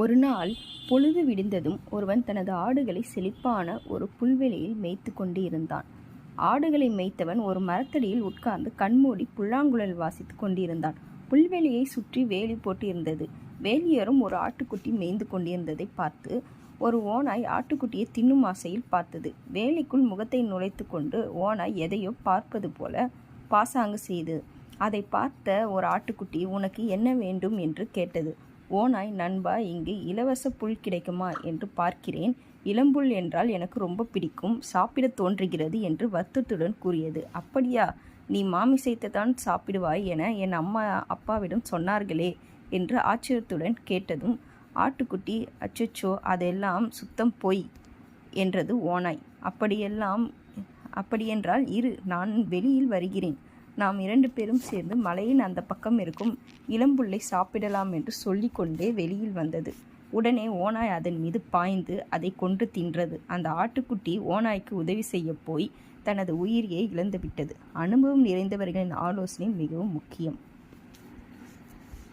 ஒரு நாள் பொழுது விடிந்ததும் ஒருவன் தனது ஆடுகளை செழிப்பான ஒரு புல்வெளியில் மேய்த்து கொண்டு இருந்தான். ஆடுகளை மேய்த்தவன் ஒரு மரத்தடியில் உட்கார்ந்து கண்மூடி புல்லாங்குழல் வாசித்து கொண்டிருந்தான். புல்வெளியை சுற்றி வேலி போட்டு இருந்தது. வேலியோரம் ஒரு ஆட்டுக்குட்டி மேய்ந்து கொண்டிருந்ததை பார்த்து ஒரு ஓநாய் ஆட்டுக்குட்டியை தின்னும் ஆசையில் பார்த்தது. வேலிக்குள் முகத்தை நுழைத்து கொண்டு ஓநாய் எதையோ பார்ப்பது போல பாசாங்கு செய்தது. அதை பார்த்த ஒரு ஆட்டுக்குட்டி, உனக்கு என்ன வேண்டும் என்று கேட்டது. ஓநாய், நண்பா, இங்கு இலவச புல் கிடைக்குமா என்று பார்க்கிறேன். இளம்புல் என்றால் எனக்கு ரொம்ப பிடிக்கும், சாப்பிட தோன்றுகிறது என்று வருத்தத்துடன் கூறியது. அப்படியா, நீ மாமிசத்தை தான் சாப்பிடுவாய் என என் அம்மா அப்பாவிடம் சொன்னார்களே என்று ஆச்சரியத்துடன் கேட்டதும் ஆட்டுக்குட்டி, அச்சச்சோ, அதெல்லாம் சுத்தம் பொய் என்றது ஓநாய். அப்படியென்றால் இரு, நான் வெளியில் வருகிறேன். நாம் 2 பேரும் சேர்ந்து மலையின் அந்த பக்கம் இருக்கும் இளம்புல்லை சாப்பிடலாம் என்று சொல்லிக்கொண்டே வெளியில் வந்தது. உடனே ஓநாய் அதன் மீது பாய்ந்து அதை கொன்று தின்றது. அந்த ஆட்டுக்குட்டி ஓநாய்க்கு உதவி செய்ய போய் தனது உயிரையே இழந்துவிட்டது. அனுபவம் நிறைந்தவர்களின் ஆலோசனை மிகவும் முக்கியம்.